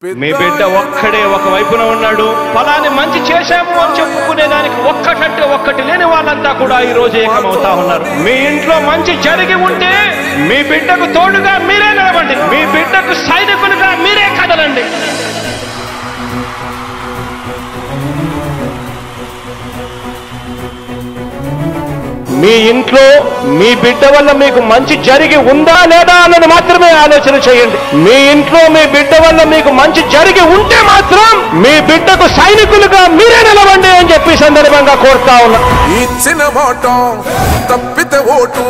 మీ బిడ్డ ఒక్కడే ఒక వైపున ఉన్నాడు. ఫలాన్ని మంచి చేశాము అని చెప్పుకునే దానికి ఒక్కటంటే ఒక్కటి లేని వాళ్ళంతా కూడా ఈ రోజు ఏకమవుతా ఉన్నారు. మీ ఇంట్లో మంచి జరిగి ఉంటే మీ బిడ్డకు తోడుగా మీరే నిలబండి, మీ బిడ్డకు సైనికులుగా మీరే కదలండి. మీ ఇంట్లో మీ బిడ్డ వల్ల మీకు మంచి జరిగి ఉందా లేదా అన్నది మాత్రమే ఆలోచన చేయండి. మీ ఇంట్లో మీ బిడ్డ వల్ల మీకు మంచి జరిగి ఉంటే మాత్రం మీ బిడ్డకు సైనికులుగా మీరే నిలవండి అని చెప్పి సందర్భంగా కోరుతా ఉన్నా. ఇచ్చిన మాట తప్పితే ఓటు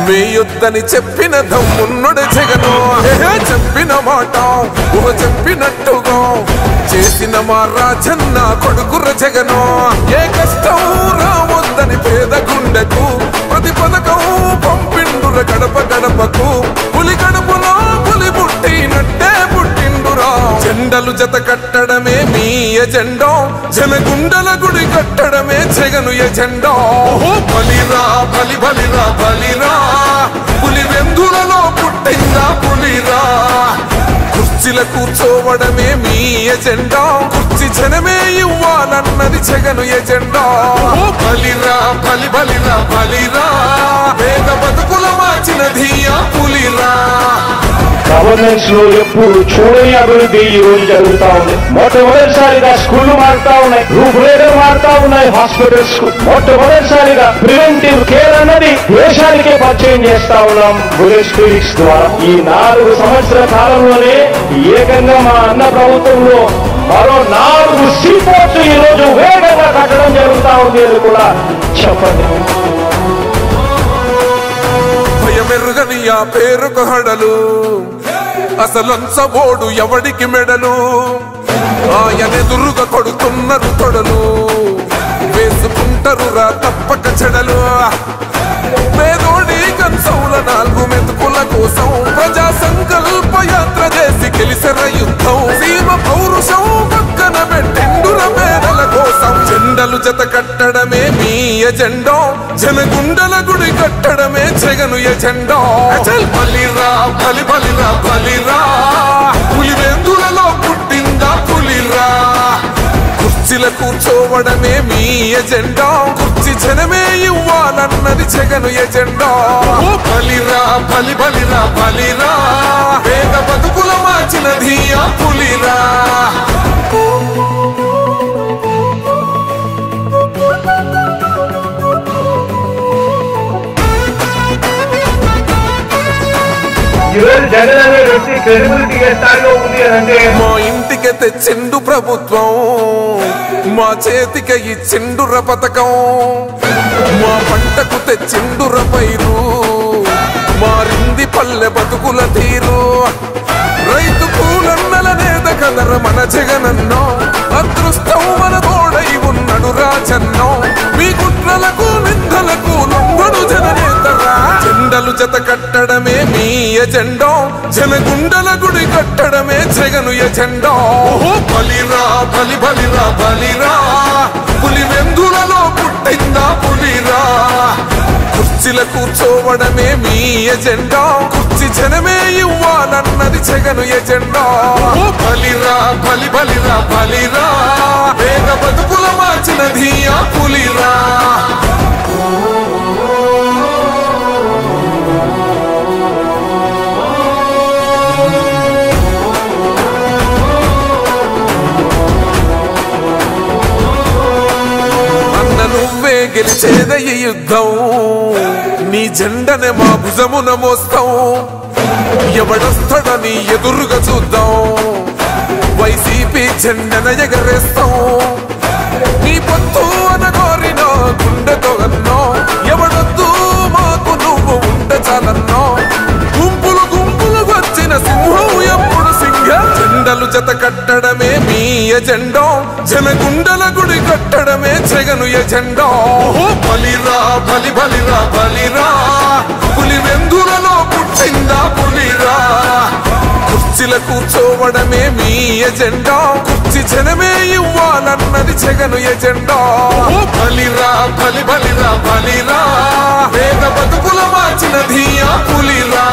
వేయొద్దని చెప్పిన దమ్మున్నడు జగను. చెప్పిన మాట చెప్పినట్టుగా చేసిన మా రాజన్న కొడుకుర జగను. ఏ కష్టం రావద్దని పేద గుండెకు ప్రతి పథకం పంపిండుర గడప గడపకు. పులి గడపలో పులి పుట్టినట్టే పుట్టిండురా. జెండలు జత కట్టడమే మీ ఎజెండా, జనగుండల గుడి కట్టడమే జగను ఎజెండా. బలిరా బలి బలిరా బలిరా, పులి వెందులలో పుట్టిందా పులిరా. కుర్చీల కూర్చోవడమే మీ ఎజెండా, కుర్చీ జనమే ఇవ్వాలన్నది జగను ఎజెండా. బలిరా బలి బలిరా బలిరా, పేద బతుకుల మార్చినది ఆ పులిరా. గవర్నెన్స్ లో ఎప్పుడు చూడని అభివృద్ధి ఈ రోజు జరుగుతా ఉంది. మొట్టమొదటిసారిగా స్కూళ్లు మారుతా ఉన్నాయి, రూపురేఖలు మారుతా ఉన్నాయి. హాస్పిటల్స్ కు మొట్టమొదటిసారిగా ప్రివెంటివ్ కేర్ అన్నది దేశానికే పరిచయం చేస్తా ఉన్నాం బుల్లెట్ క్లినిక్స్ ద్వారా. ఈ 4 సంవత్సరాల కాలంలోనే ఏకంగా మా అన్న ప్రభుత్వంలో మరో 4 సీపోర్ట్స్ ఈ రోజు వేగంగా కట్టడం జరుగుతా ఉంది అని కూడా చెప్పండి. భయమెరుగని ఆ పేరుకు హడలు, అసలంచబోడు ఎవడికి మెడలు. ఆయనెదురుగా కొడుతున్నారు తొడలు, వేసుకుంటారు రా తప్పక చెడలు. పేదోడి కంచౌల 4 మెతుకుల కోసం ప్రజా సంకల్ప యాత్ర చేసి గెలిసెర యుద్ధం. సీమ పౌరుషం పక్కన పెట్టిండుర పేదల కోసం. జెండలు జత కట్టడమే మీ ఎజెండా, జనగుండల గుడి కట్టడమే జగను ఎజెండా. బలిరా బలి బలిరా బలిరా, పులి వెందులలో పుట్టిందా పులిరా. కుర్చీల కూర్చోవడమే మీ ఎజెండా, కుర్చీ జనమే ఇవ్వాలన్నది జగను ఎజెండా. బలిరా బలి బలిరా బలిరా, పేద బతుకుల మార్చినది ఆ పులిరా. జగన్ అనే వ్యక్తి క్రెడిబిలిటీ ఏ స్థాయిలో ఉంది అంటే మా ఇంటికి తెచ్చిండు ప్రభుత్వం, మా చేతికి ఇచ్చిండుర పథకం. మా పంటకు తెచ్చిండుర పైరు, మారింది పల్లె బతుకుల తీరు. రైతు పూలన్నల నేత కదర మన జగనన్నో, అదృష్టం మన తోడై ఉన్నడు రాజన్నో. మీ కుట్రలకు నిందలకు లొంగడు జననేతరా. జెండలు జత కట్టడమే మీ ఎజెండా, జనగుండల గుడి కట్టడమే జగను ఎజెండా. బలిరా బలి బలిరా బలిరా, పులి వెందులలో పుట్టిందా పులిరా. కుర్చీల కూర్చోవడమే మీ ఎజెండా, కుర్చీ జనమే ఇవ్వాలన్నది జగను ఎజెండా. బలిరా బలి బలిరా బలిరా, పేద బతుకుల మార్చినది ఆ పులిరా. నువ్వే గెలిచేద ఈ యుద్ధం, నీ జెండనే మా భుజమున మోస్తాం. ఎవడొస్తాడని ఎదురుగా చూద్దాం, వైసీపీ జెండన ఎగరేస్తాం. నీ పొత్తు అనగోరిన గుండెతో అన్నో, ఎవడొద్దు మాకు నువ్వు ఉంటే చాలన్నో. గుంపులు గుంపులు వచ్చిన సింహం ఎప్పుడు సింహ. జెండలు జత కట్టడమే మీ ఎజెండా, జనగుండల గుడి కట్టడమే జగను ఎజెండా. బలిరా బలి బలిరా బలిరా, పులి వెందులలో పుట్టిందా పులిరా. కుర్చీల కూర్చోవడమే మీ ఎజెండా, కుర్చీ జనమే ఇవ్వాలన్నది జగను ఎజెండా. బలిరా బలి బలిరా బలిరా, పేద బతుకుల మార్చినది ఆ పులిరా.